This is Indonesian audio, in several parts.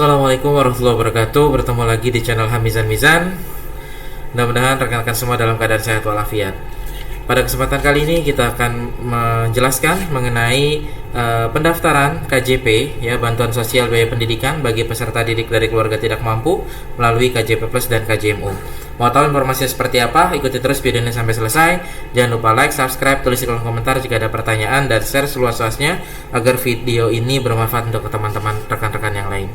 Assalamualaikum warahmatullahi wabarakatuh. Bertemu lagi di channel Hamizan Mizan. Mudah-mudahan rekan-rekan semua dalam keadaan sehat walafiat. Pada kesempatan kali ini kita akan menjelaskan mengenai pendaftaran KJP, ya, bantuan sosial biaya pendidikan bagi peserta didik dari keluarga tidak mampu melalui KJP Plus dan KJMU. Mau tahu informasinya seperti apa? Ikuti terus video ini sampai selesai. Jangan lupa like, subscribe, tulis di kolom komentar jika ada pertanyaan, dan share seluas-luasnya agar video ini bermanfaat untuk teman-teman rekan-rekan yang lain.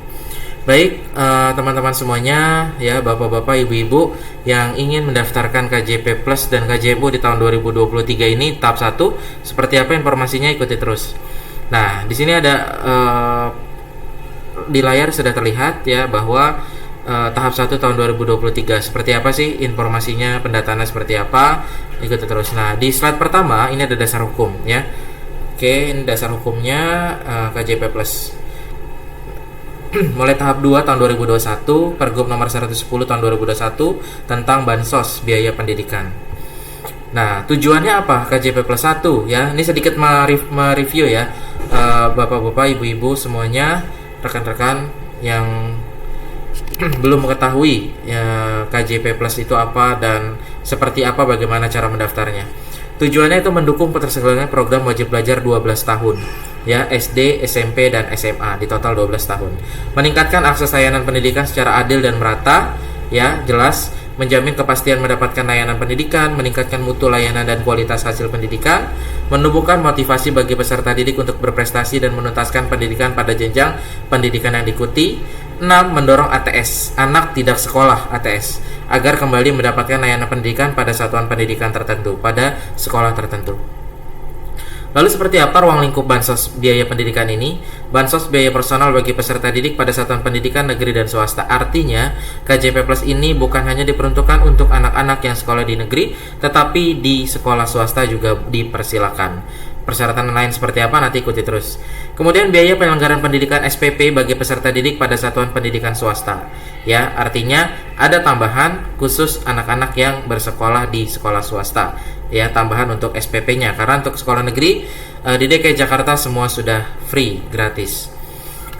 Baik, teman-teman semuanya, ya, bapak-bapak, ibu-ibu yang ingin mendaftarkan KJP Plus dan KJMU di tahun 2023 ini tahap 1, seperti apa informasinya, ikuti terus. Nah, di sini ada di layar sudah terlihat, ya, bahwa tahap 1 tahun 2023 seperti apa sih informasinya, pendataannya seperti apa, ikuti terus. Nah, di slide pertama ini ada dasar hukum, ya. Oke, ini dasar hukumnya KJP Plus. Mulai tahap 2 tahun 2021, Pergub nomor 110 tahun 2021 tentang bansos biaya pendidikan. Nah, tujuannya apa KJP Plus 1, ya? Ini sedikit mereview, ya, bapak-bapak, ibu-ibu semuanya, rekan-rekan yang belum mengetahui, ya, KJP Plus itu apa dan seperti apa, bagaimana cara mendaftarnya. Tujuannya itu mendukung penyelenggaraan program wajib belajar 12 tahun, ya, SD, SMP, dan SMA, di total 12 tahun. Meningkatkan akses layanan pendidikan secara adil dan merata, ya, jelas. Menjamin kepastian mendapatkan layanan pendidikan, meningkatkan mutu layanan dan kualitas hasil pendidikan, menumbuhkan motivasi bagi peserta didik untuk berprestasi dan menuntaskan pendidikan pada jenjang pendidikan yang diikuti. 6. Mendorong ATS, anak tidak sekolah ATS, agar kembali mendapatkan layanan pendidikan pada satuan pendidikan tertentu, pada sekolah tertentu. Lalu seperti apa ruang lingkup bansos biaya pendidikan ini? Bansos biaya personal bagi peserta didik pada satuan pendidikan negeri dan swasta. Artinya, KJP Plus ini bukan hanya diperuntukkan untuk anak-anak yang sekolah di negeri, tetapi di sekolah swasta juga dipersilakan. Persyaratan lain seperti apa nanti ikuti terus. Kemudian biaya penyelenggaraan pendidikan SPP bagi peserta didik pada satuan pendidikan swasta. Ya, artinya ada tambahan khusus anak-anak yang bersekolah di sekolah swasta. Ya, tambahan untuk SPP-nya, karena untuk sekolah negeri di DKI Jakarta semua sudah free, gratis.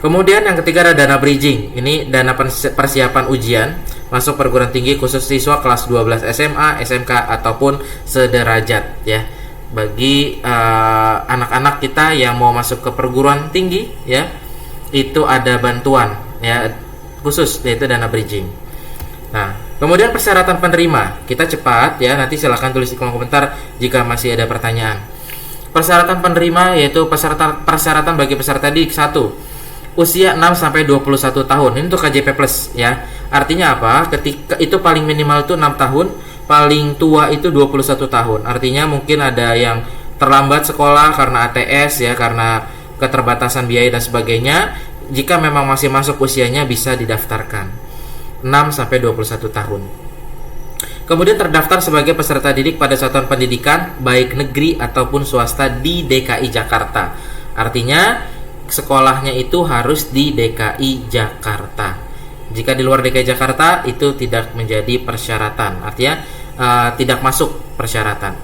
Kemudian yang ketiga ada dana bridging. Ini dana persiapan ujian masuk perguruan tinggi khusus siswa kelas 12 SMA, SMK ataupun sederajat, ya. Bagi anak-anak kita yang mau masuk ke perguruan tinggi, ya, itu ada bantuan, ya, khusus, yaitu dana bridging. Nah, kemudian persyaratan penerima, kita cepat, ya, nanti silahkan tulis di kolom komentar jika masih ada pertanyaan. Persyaratan penerima yaitu persyaratan bagi peserta didik 1. Usia 6 sampai 21 tahun. Ini untuk KJP Plus, ya. Artinya apa? Ketika itu paling minimal itu 6 tahun, paling tua itu 21 tahun. Artinya mungkin ada yang terlambat sekolah karena ATS, ya, karena keterbatasan biaya dan sebagainya. Jika memang masih masuk usianya bisa didaftarkan 6 sampai 21 tahun. Kemudian terdaftar sebagai peserta didik pada satuan pendidikan baik negeri ataupun swasta di DKI Jakarta. Artinya sekolahnya itu harus di DKI Jakarta. Jika di luar DKI Jakarta itu tidak menjadi persyaratan, artinya tidak masuk persyaratan.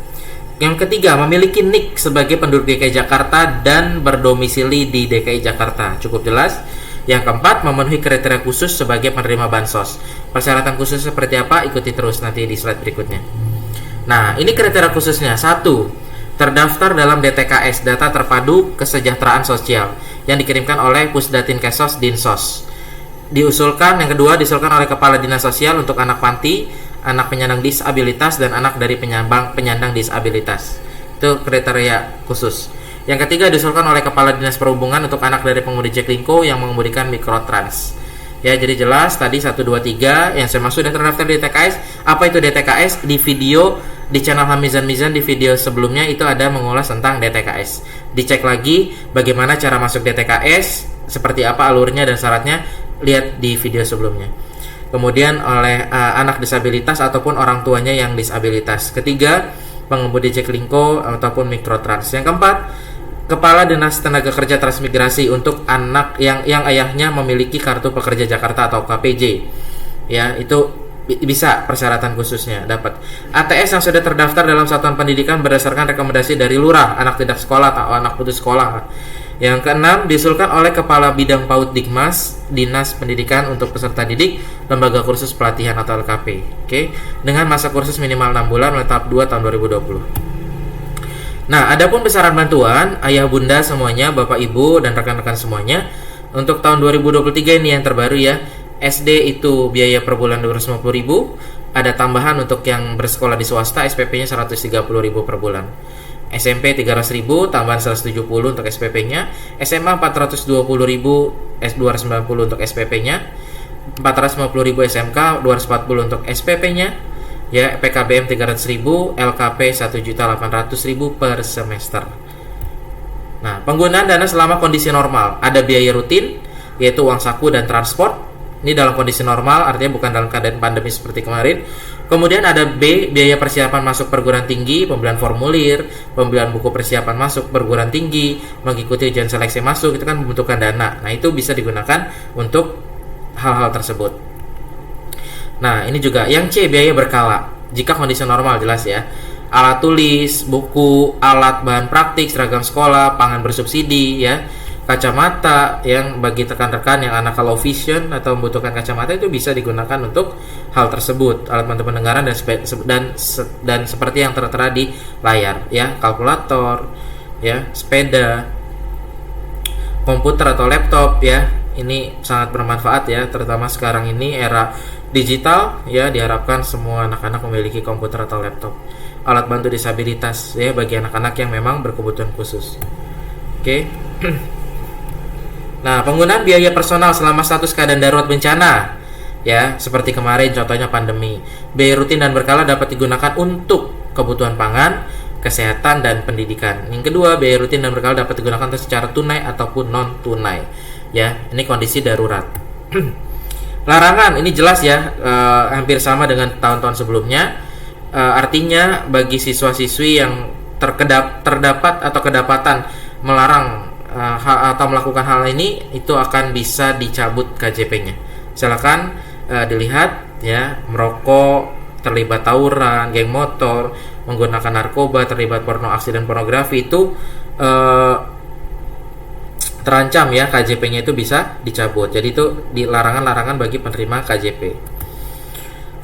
Yang ketiga, memiliki NIK sebagai penduduk DKI Jakarta dan berdomisili di DKI Jakarta. Cukup jelas. Yang keempat, memenuhi kriteria khusus sebagai penerima bansos. Persyaratan khusus seperti apa? Ikuti terus nanti di slide berikutnya. Nah, ini kriteria khususnya. 1. Terdaftar dalam DTKS, Data Terpadu Kesejahteraan Sosial, yang dikirimkan oleh Pusdatin Kesos Dinsos. Diusulkan, yang kedua, diusulkan oleh Kepala Dinas Sosial untuk anak panti, anak penyandang disabilitas, dan anak dari penyandang disabilitas. Itu kriteria khusus. Yang ketiga, diusulkan oleh Kepala Dinas Perhubungan untuk anak dari pengemudi Jaklingko yang mengemudikan mikrotrans. Ya, jadi jelas tadi 1, 2, 3 yang saya maksud sudah terdaftar di DTKS. Apa itu DTKS? Di video di channel Hamizan Mizan di video sebelumnya itu ada mengulas tentang DTKS. Dicek lagi bagaimana cara masuk DTKS, seperti apa alurnya dan syaratnya, lihat di video sebelumnya. Kemudian oleh anak disabilitas ataupun orang tuanya yang disabilitas. Ketiga, pengemudi Jaklingko ataupun mikrotrans. Yang keempat, Kepala Dinas Tenaga Kerja Transmigrasi untuk anak yang ayahnya memiliki kartu pekerja Jakarta atau KPJ. Ya, itu bisa persyaratan khususnya dapat. ATS yang sudah terdaftar dalam satuan pendidikan berdasarkan rekomendasi dari lurah, anak tidak sekolah atau anak putus sekolah. Yang keenam, diusulkan oleh Kepala Bidang PAUD Dikmas, Dinas Pendidikan untuk peserta didik Lembaga Kursus Pelatihan atau LKP. Oke, dengan masa kursus minimal 6 bulan mulai tahap 2 tahun 2020. Nah, adapun besaran bantuan ayah bunda semuanya, Bapak Ibu dan rekan-rekan semuanya, untuk tahun 2023 ini yang terbaru ya. SD itu biaya per bulan 250.000, ada tambahan untuk yang bersekolah di swasta SPP-nya 130.000 per bulan. SMP 300.000 tambahan 170 untuk SPP-nya, SMA 420.000 290 untuk SPP-nya, 450.000 SMK 240 untuk SPP-nya, ya PKBM 300.000, LKP 1.800.000 per semester. Nah, penggunaan dana selama kondisi normal, ada biaya rutin yaitu uang saku dan transport. Ini dalam kondisi normal, artinya bukan dalam keadaan pandemi seperti kemarin. Kemudian ada B, biaya persiapan masuk perguruan tinggi, pembelian formulir, pembelian buku persiapan masuk perguruan tinggi, mengikuti ujian seleksi masuk, itu kan membutuhkan dana. Nah, itu bisa digunakan untuk hal-hal tersebut. Nah, ini juga yang C, biaya berkala. Jika kondisi normal jelas ya. Alat tulis, buku, alat bahan praktik, seragam sekolah, pangan bersubsidi ya. Kacamata yang bagi rekan-rekan yang anak low vision atau membutuhkan kacamata itu bisa digunakan untuk hal tersebut, alat bantu pendengaran dan seperti yang tertera di layar ya, kalkulator ya, sepeda, komputer atau laptop ya. Ini sangat bermanfaat ya, terutama sekarang ini era digital ya, diharapkan semua anak-anak memiliki komputer atau laptop. Alat bantu disabilitas ya bagi anak-anak yang memang berkebutuhan khusus. Oke. Nah, penggunaan biaya personal selama status keadaan darurat bencana ya, seperti kemarin contohnya pandemi. Biaya rutin dan berkala dapat digunakan untuk kebutuhan pangan, kesehatan dan pendidikan. Yang kedua, biaya rutin dan berkala dapat digunakan secara tunai ataupun non tunai. Ya, ini kondisi darurat. Larangan ini jelas ya, hampir sama dengan tahun-tahun sebelumnya. Artinya bagi siswa-siswi yang terdapat atau kedapatan melarang atau melakukan hal ini, itu akan bisa dicabut KJP-nya. Silakan dilihat ya, merokok, terlibat tawuran, geng motor, menggunakan narkoba, terlibat porno aksi dan pornografi itu terancam ya, KJP-nya itu bisa dicabut. Jadi itu larangan-larangan bagi penerima KJP.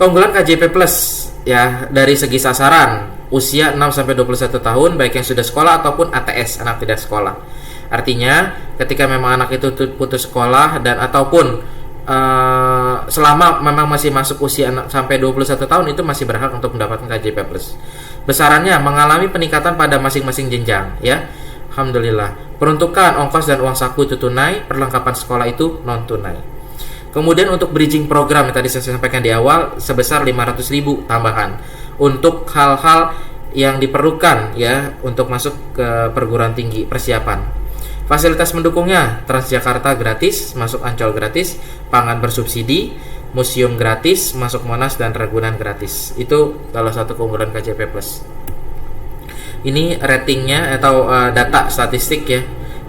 Keunggulan KJP Plus ya, dari segi sasaran usia 6 sampai 21 tahun baik yang sudah sekolah ataupun ATS, anak tidak sekolah. Artinya ketika memang anak itu putus sekolah dan ataupun selama memang masih masuk usia sampai 21 tahun itu masih berhak untuk mendapatkan KJP Plus. Besarannya mengalami peningkatan pada masing-masing jenjang ya. Alhamdulillah. Peruntukan ongkos dan uang saku itu tunai, perlengkapan sekolah itu non tunai. Kemudian untuk bridging program yang tadi saya sampaikan di awal sebesar 500.000 tambahan untuk hal-hal yang diperlukan ya untuk masuk ke perguruan tinggi persiapan. Fasilitas mendukungnya, Transjakarta gratis, masuk Ancol gratis, pangan bersubsidi, museum gratis, masuk Monas dan Ragunan gratis. Itu salah satu keunggulan KJP Plus. Ini ratingnya atau data statistik ya,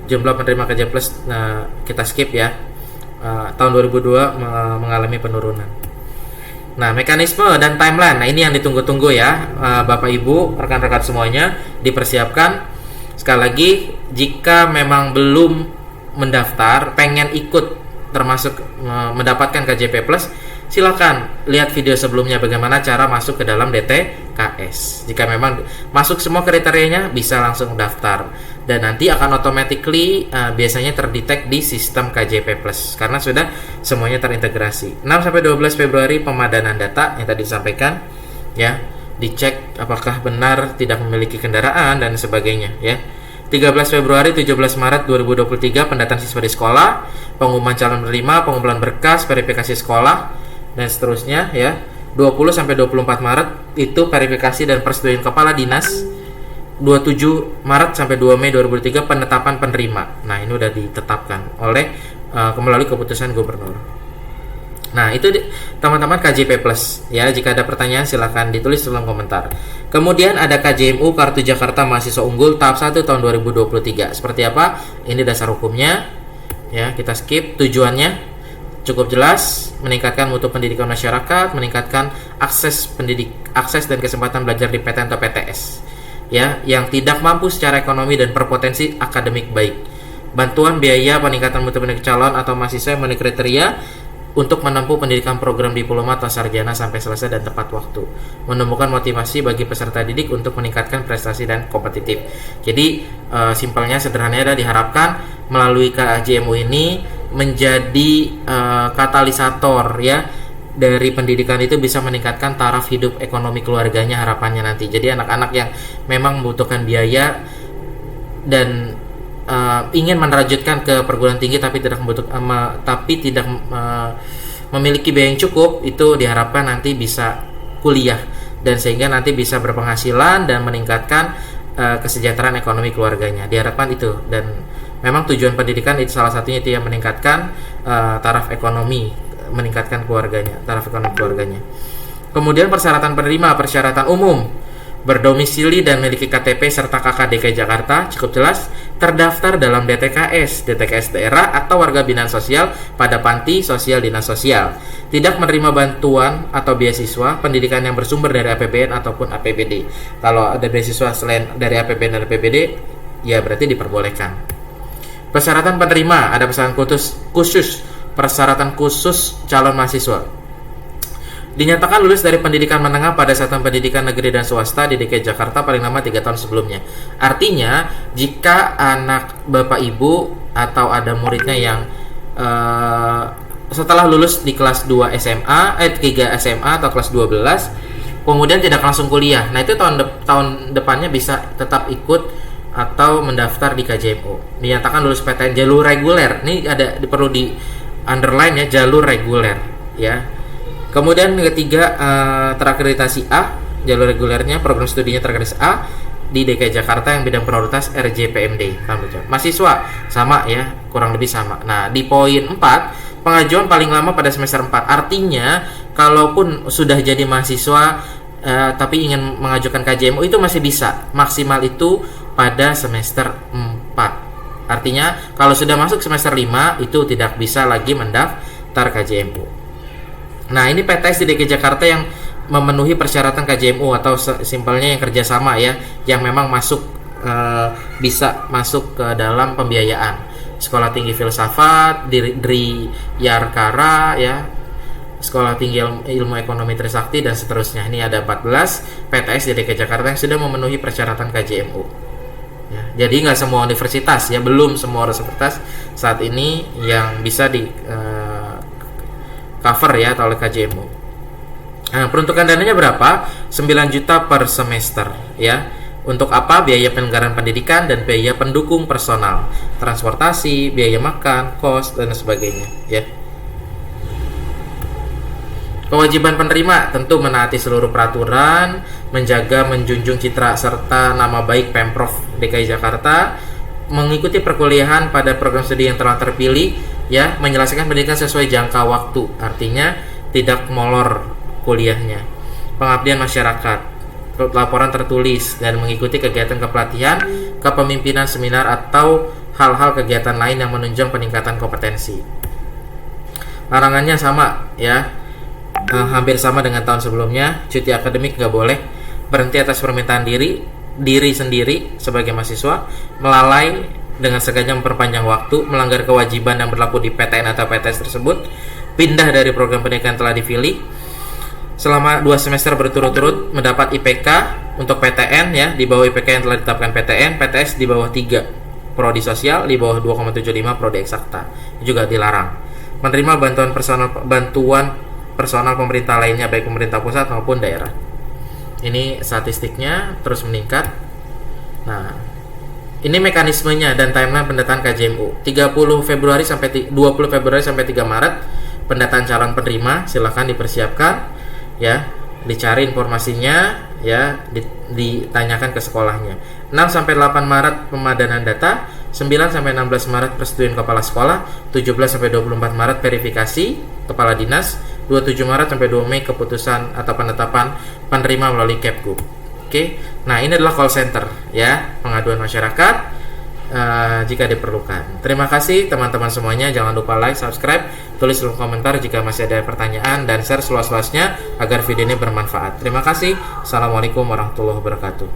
jumlah penerima KJP Plus. Nah, kita skip ya. Tahun 2002 mengalami penurunan. Nah, mekanisme dan timeline. Nah, ini yang ditunggu-tunggu ya, Bapak Ibu, rekan-rekan semuanya, dipersiapkan. Sekali lagi, jika memang belum mendaftar, pengen ikut termasuk mendapatkan KJP Plus, silakan lihat video sebelumnya bagaimana cara masuk ke dalam DTKS. Jika memang masuk semua kriterianya, bisa langsung daftar dan nanti akan automatically biasanya terdetek di sistem KJP Plus karena sudah semuanya terintegrasi. 6 sampai 12 Februari pemadanan data yang tadi disampaikan ya, dicek apakah benar tidak memiliki kendaraan dan sebagainya ya. 13 Februari 17 Maret 2023 pendataan siswa di sekolah, pengumuman calon penerima, pengumpulan berkas, verifikasi sekolah dan seterusnya ya. 20 sampai 24 Maret itu verifikasi dan persetujuan kepala dinas. 27 Maret sampai 2 Mei 2023 penetapan penerima. Nah, ini udah ditetapkan oleh melalui keputusan gubernur. Nah, itu teman-teman KJP Plus ya. Jika ada pertanyaan silakan ditulis dalam komentar. Kemudian ada KJMU Kartu Jakarta Mahasiswa Unggul tahap 1 tahun 2023. Seperti apa? Ini dasar hukumnya. Ya, kita skip. Tujuannya cukup jelas, meningkatkan mutu pendidikan masyarakat, meningkatkan akses dan kesempatan belajar di PTN atau PTS. Ya, yang tidak mampu secara ekonomi dan berpotensi akademik baik. bantuan biaya peningkatan mutu pendidik calon atau mahasiswa yang memenuhi kriteria untuk menempuh pendidikan program diploma atau sarjana sampai selesai dan tepat waktu, menemukan motivasi bagi peserta didik untuk meningkatkan prestasi dan kompetitif. Jadi simpelnya, sederhananya adalah diharapkan melalui KJMU ini menjadi katalisator ya dari pendidikan itu bisa meningkatkan taraf hidup ekonomi keluarganya harapannya nanti. Jadi anak-anak yang memang membutuhkan biaya dan ingin menerjutkan ke perguruan tinggi tapi tidak memiliki biaya yang cukup, itu diharapkan nanti bisa kuliah dan sehingga nanti bisa berpenghasilan dan meningkatkan kesejahteraan ekonomi keluarganya. Diharapkan itu, dan memang tujuan pendidikan itu salah satunya itu yang meningkatkan taraf ekonomi, meningkatkan taraf ekonomi keluarganya. Kemudian persyaratan penerima, persyaratan umum, berdomisili dan memiliki KTP serta KK DKI Jakarta, cukup jelas, terdaftar dalam DTKS daerah atau warga binaan sosial pada panti sosial dinas sosial, tidak menerima bantuan atau beasiswa pendidikan yang bersumber dari APBN ataupun APBD. Kalau ada beasiswa selain dari APBN dan APBD, ya berarti diperbolehkan. Persyaratan penerima, ada persyaratan khusus calon mahasiswa. Dinyatakan lulus dari pendidikan menengah pada satuan pendidikan negeri dan swasta di DKI Jakarta paling lama 3 tahun sebelumnya. Artinya, jika anak bapak ibu atau ada muridnya yang setelah lulus di kelas 2 SMA, 3 SMA atau kelas 12, kemudian tidak langsung kuliah, nah itu tahun depannya bisa tetap ikut atau mendaftar di KJMU. Dinyatakan lulus PTN jalur reguler. Ini perlu di underline ya, jalur reguler ya. Kemudian ketiga, terakreditasi A, jalur regulernya program studinya terakreditasi A di DKI Jakarta yang bidang prioritas RJPMD. Mahasiswa sama ya, kurang lebih sama. Nah, di poin 4, pengajuan paling lama pada semester 4. Artinya, kalaupun sudah jadi mahasiswa tapi ingin mengajukan KJMU itu masih bisa. Maksimal itu pada semester 4. Artinya, kalau sudah masuk semester 5 itu tidak bisa lagi mendaftar KJMU. Nah, ini PTS di DKI Jakarta yang memenuhi persyaratan KJMU atau simpelnya yang kerjasama ya, yang memang bisa masuk ke dalam pembiayaan. Sekolah Tinggi Filsafat, Dri Yarkara ya, Sekolah Tinggi Ilmu Ekonomi Trisakti dan seterusnya. Ini ada 14 PTS di DKI Jakarta yang sudah memenuhi persyaratan KJMU. Ya, jadi nggak semua universitas ya, belum semua universitas saat ini yang bisa di cover ya oleh KJMU. Nah, peruntukan dananya berapa? 9 juta per semester ya. Untuk apa? Biaya penyelenggaraan pendidikan dan biaya pendukung personal, transportasi, biaya makan, kos dan sebagainya ya. Kewajiban penerima tentu menaati seluruh peraturan, menjaga menjunjung citra serta nama baik Pemprov DKI Jakarta, mengikuti perkuliahan pada program studi yang telah terpilih ya, menyelesaikan pendidikan sesuai jangka waktu, artinya tidak molor kuliahnya. Pengabdian masyarakat, laporan tertulis, dan mengikuti kegiatan kepelatihan, kepemimpinan, seminar atau hal-hal kegiatan lain yang menunjang peningkatan kompetensi. Larangannya sama ya, hampir sama dengan tahun sebelumnya. Cuti akademik nggak boleh, berhenti atas permintaan diri sendiri sebagai mahasiswa, melalai dengan sengaja memperpanjang waktu, melanggar kewajiban yang berlaku di PTN atau PTS tersebut, pindah dari program pendidikan telah dipilih, selama 2 semester berturut-turut mendapat IPK untuk PTN ya, di bawah IPK yang telah ditetapkan PTN, PTS di bawah 3, prodi sosial di bawah 2,75, prodi eksakta juga dilarang. Menerima bantuan personal pemerintah lainnya, baik pemerintah pusat maupun daerah. Ini statistiknya terus meningkat. Nah, ini mekanismenya dan timeline pendataan KJMU. 20 Februari sampai 3 Maret pendataan calon penerima, silakan dipersiapkan ya, dicari informasinya ya, ditanyakan ke sekolahnya. 6 sampai 8 Maret pemadanan data, 9 sampai 16 Maret persetujuan kepala sekolah, 17 sampai 24 Maret verifikasi kepala dinas, 27 Maret sampai 2 Mei keputusan atau penetapan penerima melalui Kepgub. Oke. Nah, ini adalah call center ya, pengaduan masyarakat jika diperlukan. Terima kasih teman-teman semuanya. Jangan lupa like, subscribe, tulis kolom komentar jika masih ada pertanyaan, dan share seluas-luasnya agar video ini bermanfaat. Terima kasih. Assalamualaikum warahmatullahi wabarakatuh.